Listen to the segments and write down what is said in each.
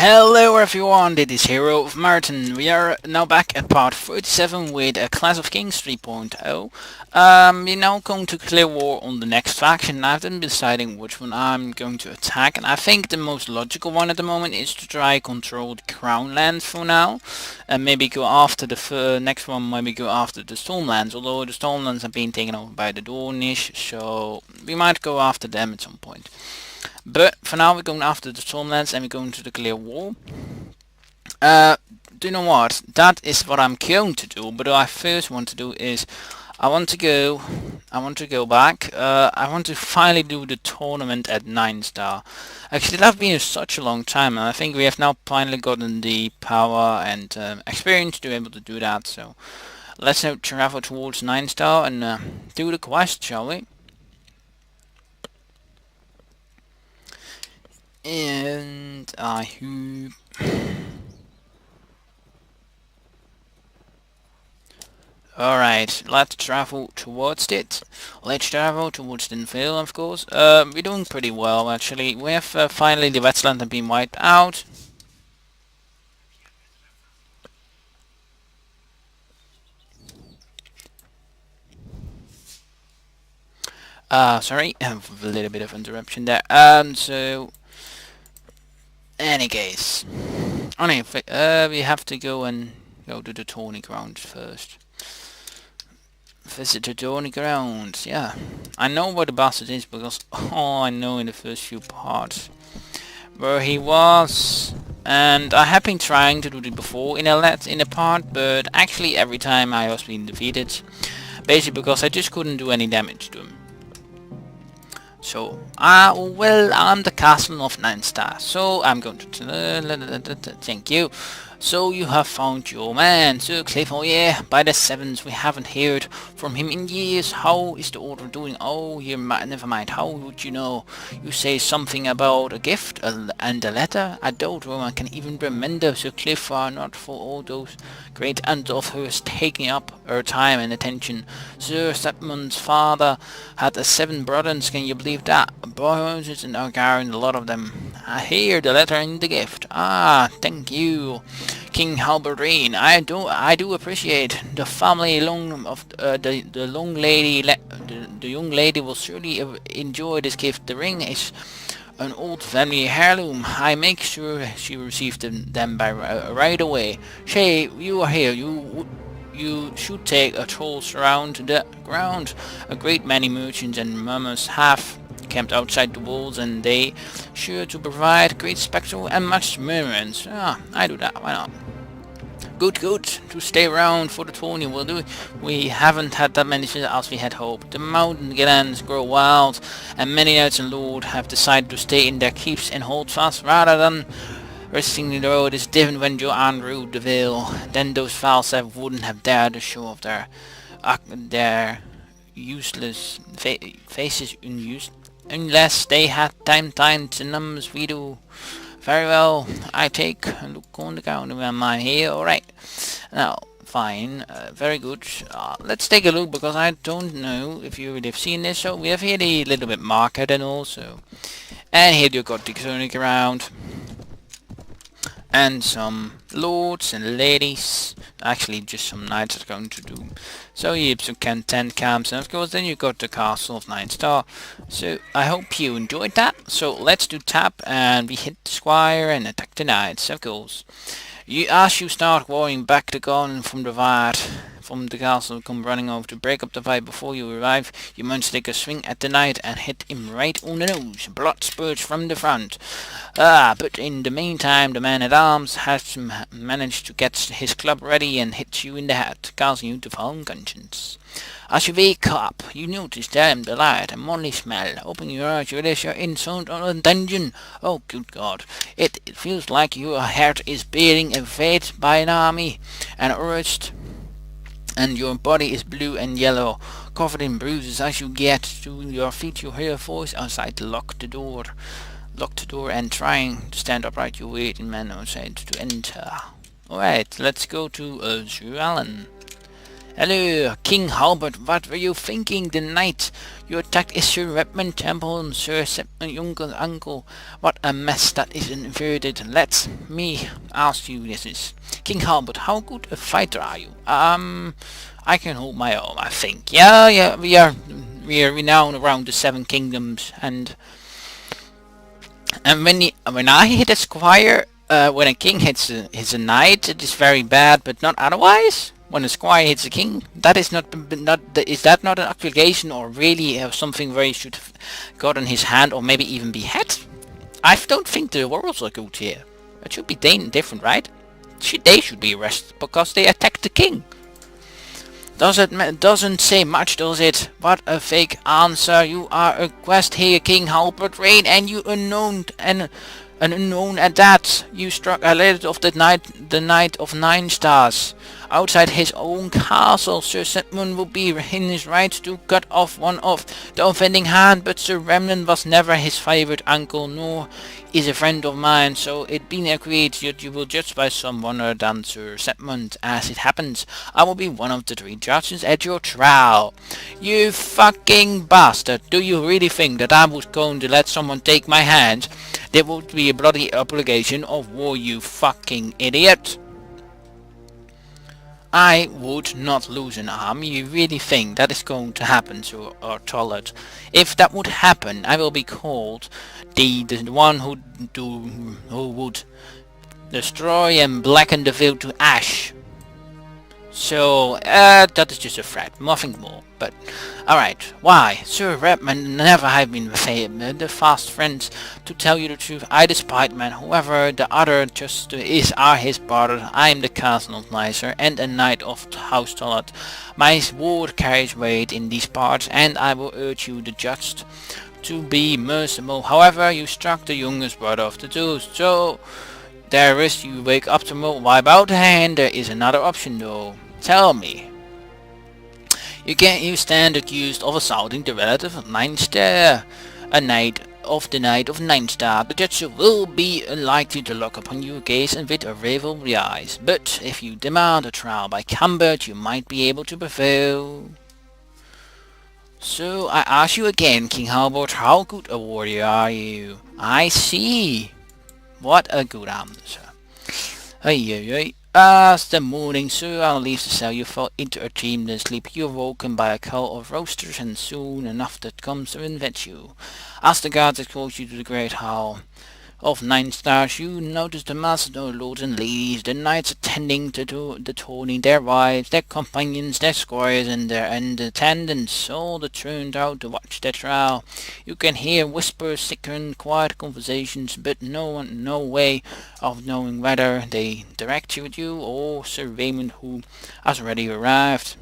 Hello everyone, this is Hero of Martin. We are now back at part 37 with Clash of Kings 3.0. We're now going to clear war on the next faction. I've been deciding which one I'm going to attack, and I think the most logical one at the moment is to try control the Crown lands for now. And maybe go after the next one, maybe go after the Stormlands, although the Stormlands are being taken over by the Dornish, so we might go after them at some point. But for now we're going after the Stormlands and we're going to declare war. Do you know what? That is what I'm going to do, but what I first want to do is I want to go back. I want to finally do the tournament at Ninestar. Actually, that's been such a long time, and I think we have now finally gotten the power and experience to be able to do that. So let's now travel towards Ninestar and do the quest, shall we? And I hope. Alright, let's travel towards it. Let's travel towards Dinville, of course. We're doing pretty well, actually. We have finally the wetland have been wiped out. Sorry, I have a little bit of interruption there. So any case, we have to go to the Tourney grounds first. Visit the Tourney grounds, yeah. I know where the bastard is because all I know in the first few parts where he was, and I have been trying to do it before in a part, but actually every time I was being defeated, basically because I just couldn't do any damage to him. So, I'm the castle of Ninestar, so I'm going to thank you. So you have found your man, Sir Cliff. Oh yeah, by the sevens, we haven't heard from him in years. How is the order doing? Oh, never mind. How would you know? You say something about a gift and a letter. I don't know. I can even remember Sir Cliff, not for all those great aunts of hers taking up her time and attention. Sir Stepmon's father had 7 brothers. Can you believe that? Boys and Argyron, a lot of them. I hear the letter and the gift. Ah, thank you, King Halberdrain. I do appreciate the family long of the young lady. The young lady will surely enjoy this gift. The ring is an old family heirloom. I make sure she receives them by right away. Shay, you are here. You should take a trolls around the ground. A great many merchants and mummers have camped outside the walls, and they sure to provide great spectacle and much merriment. Ah, I do that, why not? Good, to stay around for the tourney will do. We haven't had that many visitors as we had hoped. The mountain lands grow wild, and many knights and lords have decided to stay in their keeps and hold fast rather than resting in the road. Is different when Joanne ruled the Vale. Then those Falstaff wouldn't have dared to show off their useless faces unused, unless they had time to numbers. We do. Very well, I take a look on the ground when I'm here. Alright, now, fine, very good. Let's take a look, because I don't know if you would have seen this. So we have here the little bit market and also, and here you got the turning around, and some lords and ladies, actually just some knights are going to do. So you have some tent camps, and of course then you got the castle of Ninestar. So I hope you enjoyed that. So let's do tap, and we hit the squire and attack the knights, of course. As you start warring back the gun from the castle come running over to break up the fight before you arrive, you must take a swing at the knight and hit him right on the nose. Blood spurts from the front. But in the meantime, the man-at-arms has managed to get his club ready and hits you in the head, causing you to fall unconscious. As you wake up, you notice there in the light a moldy smell. Open your eyes, you realize you're in some dungeon. Oh, good God. It feels like your heart is being invaded by an army and urged, and your body is blue and yellow, covered in bruises. As you get to your feet, you hear a voice outside. Lock the door, and trying to stand upright, you wait in man outside to enter. Alright, let's go to Sir Alan. Hello, King Halbert, what were you thinking the night you attacked Sir Redmond Temple and Sir Septon Young's uncle? What a mess that is inverted. Let me ask you this. King Halbert, how good a fighter are you? I can hold my own, I think. Yeah, we are renowned around the Seven Kingdoms, and when I hit a squire, when a king hits a knight, it is very bad, but not otherwise. When a squire hits a king, that is not is that not an accusation, or really something where he should have gotten his hand, or maybe even be behead? I don't think the royals are good here. It should be different, right? They should be arrested because they attacked the king. Doesn't say much, does it? What a fake answer. You are a guest here, King Halbert Rain, and you unknown and an unknown at that. You struck a lady of the night of Ninestar. Outside his own castle, Sir Sedmund will be in his right to cut off one of the offending hand, but Sir Remnant was never his favourite uncle, nor is a friend of mine, so it being agreed that you will judge by someone other than Sir Sedmund. As it happens, I will be one of the 3 judges at your trial. You fucking bastard! Do you really think that I was going to let someone take my hand? That would be a bloody obligation of war, you fucking idiot! I would not lose an arm. You really think that is going to happen to our toilet? If that would happen, I will be called the one who would destroy and blacken the field to ash. So, that is just a threat, nothing more. But, alright, why? Sir Redmond never have been the fast friends. To tell you the truth, I despise man. Whoever the other just are his brother. I am the castle of Nicer and a knight of House Tollett. My word carries weight in these parts, and I will urge you, the judge, to be merciful. However, you struck the youngest brother of the two, so there is you wake up tomorrow. Wipe out the hand. There is another option though. Tell me. You stand accused of assaulting the relative of Ninestar, a knight of the Night of Ninestar. The judge will be unlikely to look upon your case and with rivalry eyes, but if you demand a trial by combat, you might be able to prevail. So I ask you again, King Halbert, how good a warrior are you? I see. What a good answer. As the morning, Sir Alan leaves the cell, you fall into a dreamless sleep. You are woken by a call of roasters, and soon enough that comes to invent you. As the guards escort you to the great hall of Ninestar, you notice the masses of lords and ladies, the knights attending to the tourney, their wives, their companions, their squires, and their attendants, all turned out to watch their trial. You can hear whispers, thick and quiet conversations, but no way of knowing whether they direct you or Sir Raymond, who has already arrived,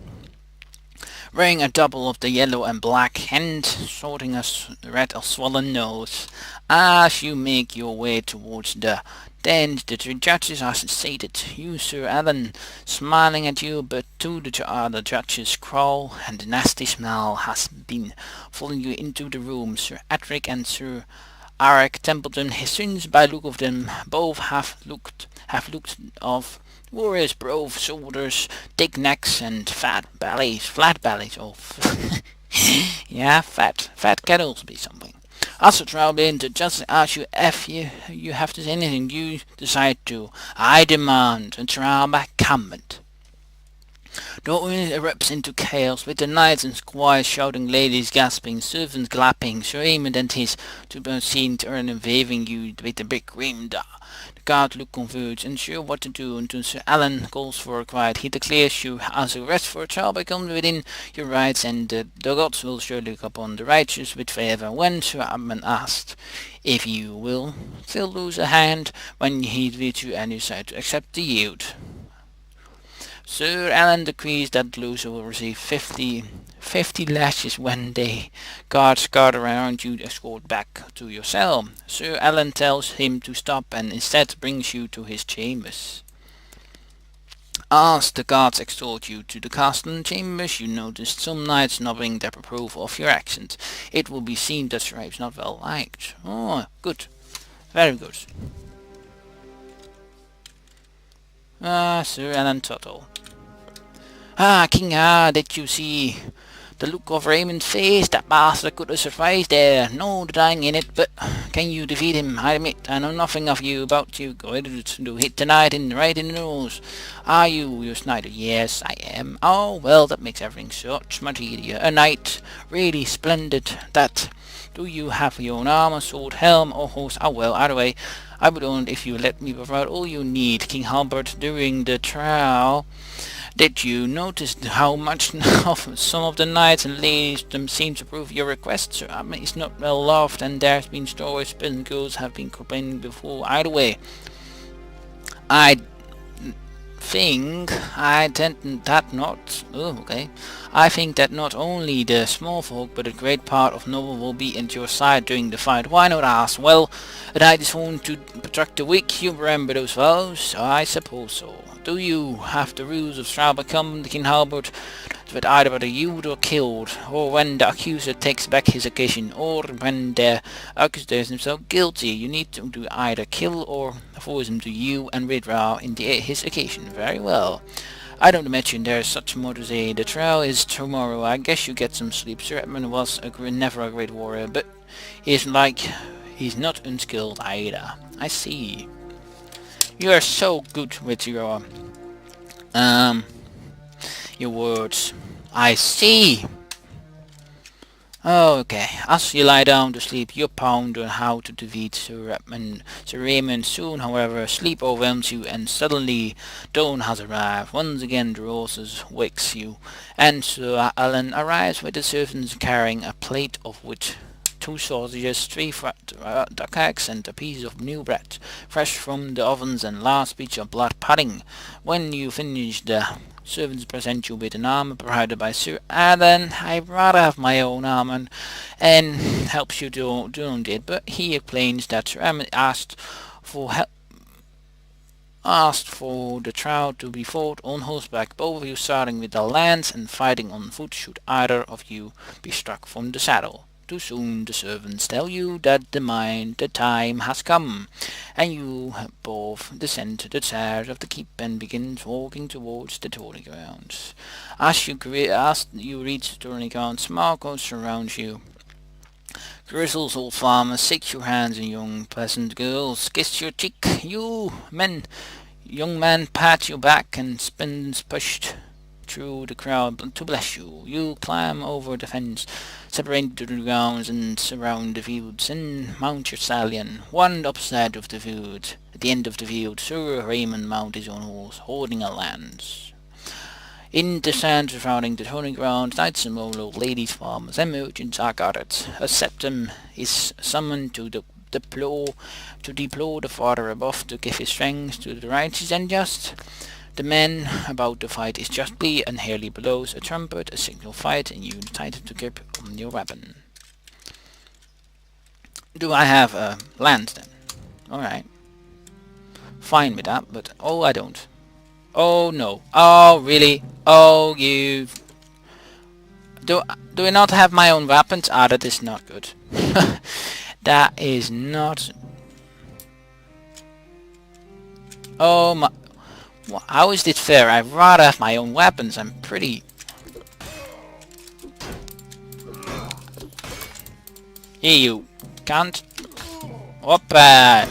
wearing a double of the yellow and black and sporting a red or swollen nose. As you make your way towards the den, the 3 judges are seated. You, Sir Alan, smiling at you, but 2 the other judges crawl, and the nasty smell has been following you into the room. Sir Edric and Sir Eric Templeton, his sons, by look of them, both have looked of warriors, broad shoulders, thick necks, and flat bellies. Yeah, fat can also be something. As the trial begins, the judge asks you if you have to say anything. You decide to. I demand a trial by combat. The audience erupts into chaos, with the knights and squires shouting, ladies gasping, servants clapping, Sir Raymond and his to seen turn and waving you with a big grim. The guard look confused, unsure what to do, until Sir Alan calls for a quiet. He declares you as a rest for a trial by combat within your rights, and the gods will surely look upon the righteous with favour. When Sir Alan asked if you will still lose a hand when he leads you, and you decide to accept the yield, Sir Alan decrees that loser will receive 50 lashes when the guards guard around you, escort back to your cell. Sir Alan tells him to stop and instead brings you to his chambers. As the guards escort you to the castle chambers, you notice some knights nodding their approval of your accent. It will be seen that Sir is not well liked. Oh, good. Very good. Sir Alan Tuttle. Ah, King, did you see the look of Raymond's face? That bastard could have survived there. No denying in it, but can you defeat him? I admit, I know nothing of you about you. Go ahead to hit tonight right in the nose. Are you Snyder? Yes, I am. Oh, well, that makes everything so much easier. A knight, really splendid. That. Do you have your own armor, sword, helm, or horse? Oh, well, either way, I would own it if you let me provide all you need. King Halbert, during the trial, did you notice how much of some of the knights and ladies seem to approve your request, sir? I mean, it's not well loved, and there's been stories and girls have been complaining before. Either way, I think I tend that not. Oh, okay. I think that not only the small folk, but a great part of noble will be at your side during the fight. Why not ask? Well, a knight is sworn to protect the weak. You remember those vows? I suppose so. Do you have the rules of trial become the King Halbert that either accused or killed, or when the accuser takes back his accusation, or when the accuser is himself guilty? You need to do either kill or force him to you and withdraw in his occasion. Very well. I don't imagine there's such more to say. The trial is tomorrow. I guess you get some sleep. Sir Edmund was never a great warrior, but he's not unskilled either. I see. You are so good with your words. I see. Okay, as you lie down to sleep, you ponder how to defeat Sir Raymond. Soon, however, sleep overwhelms you, and suddenly dawn has arrived. Once again, the roses wakes you, and Sir Alan arrives with the servants carrying a plate of which 2 sausages, 3 duck eggs, and a piece of new bread, fresh from the ovens, and last bit of blood pudding. When you finish, the servants present you with an armor provided by Sir Alan. I'd rather have my own armor, and helps you to it, but he explains that Sir Alan asked for the trial to be fought on horseback, both of you starting with the lance and fighting on foot should either of you be struck from the saddle. Too soon the servants tell you that the time has come, and you both descend to the stairs of the keep and begin walking towards the tourney grounds. As you reach the tourney grounds, small crowds surround you. Grizzles, old farmers, shake your hands, and young peasant girls kiss your cheek. Young men pat your back, and spins pushed through the crowd to bless you. You climb over the fence, separate the grounds, and surround the fields, and mount your stallion. One upside of the field. At the end of the field, Sir Raymond mounts his own horse, holding a lance. In the sand surrounding the tourney grounds, knights and old ladies, farmers, and merchants are gathered. A septum is summoned to deplore the Father above, to give his strength to the righteous and just. The man about to fight is justly, and Harley blows a trumpet, a signal fight, and you decide to grip on your weapon. Do I have a lance then? Alright. Fine with that, but oh, I don't. Oh no. Oh really? Oh, you. Do I not have my own weapons? Ah, that is not good. That is not. Oh my. How is this fair? I'd rather have my own weapons. I'm pretty... Here you can't. Hoppa!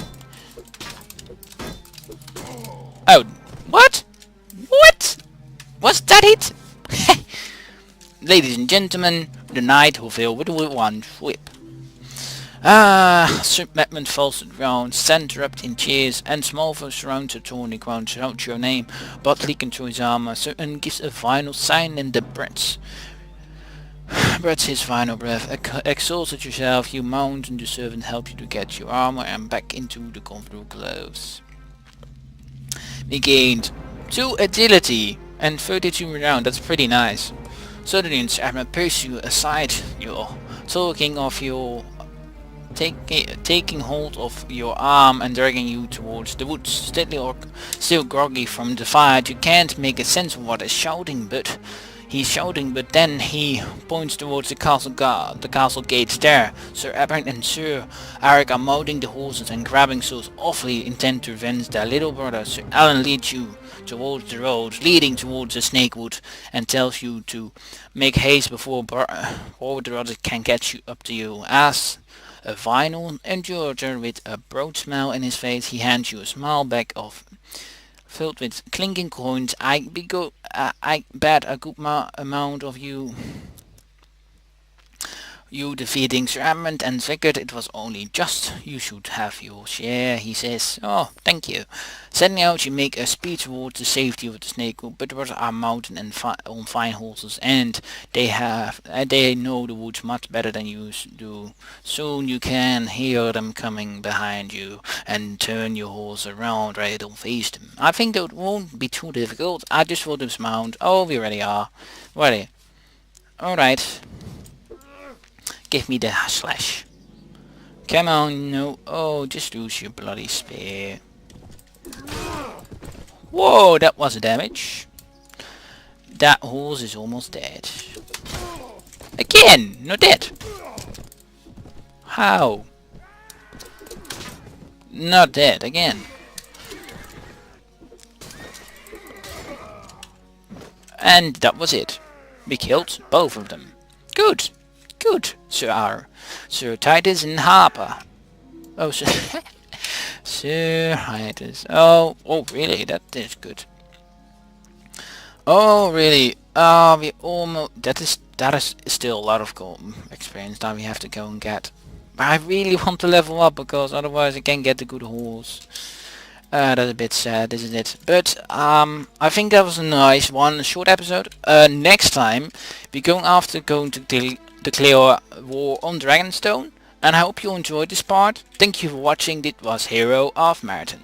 Oh, what? What? Was that it? Ladies and gentlemen, the knight who fell with one whip. Sir Edmund falls to the ground, stand up in cheers, and small folk surround the tourney ground, shout your name, but leaking through his armor, and gives a final sign, and the breaths his final breath. Exhausted yourself, you mount, and the servant helps you to get your armor and back into the comfortable clothes. We gained 2 agility and 32 round. That's pretty nice. Suddenly, Edmund pulls you aside. You're taking hold of your arm and dragging you towards the woods. Still groggy from the fight, you can't make a sense of what is shouting, but He's shouting, but then he points towards the castle gates there. Sir Aberrant and Sir Eric are mounting the horses and grabbing souls awfully intent to revenge their little brother. Sir Alan leads you towards the road leading towards the Snakewood and tells you to make haste before brother can catch you up to you. As a vinyl endurator with a broad smile in his face, he hands you a small bag of filled with clinking coins. I bet a good amount of you defeating Sir Edmund and figured it was only just you should have your share, he says. Oh, thank you. Setting out, you make a speed towards the safety of the Snakewood, but there are mounted and on fine horses, and they know the woods much better than you do. Soon you can hear them coming behind you, and turn your horse around ready to face them. I think that won't be too difficult. I just will dismount. Oh, we already are. Ready. Alright. Give me the slash. Come on, no. Oh, just use your bloody spear. Whoa, that was a damage. That horse is almost dead. Again, not dead. How? Not dead again. And that was it. We killed both of them. Good. Good, Sir Titus and Harper. Oh, Sir Titus. Oh, really? That is good. Oh, really? We almost. That is still a lot of experience that we have to go and get. But I really want to level up because otherwise I can't get the good horse. That's a bit sad, isn't it? But I think that was a nice one, a short episode. Next time we're going to declare war on Dragonstone, and I hope you enjoyed this part. Thank you for watching. This was Hero of Marathon.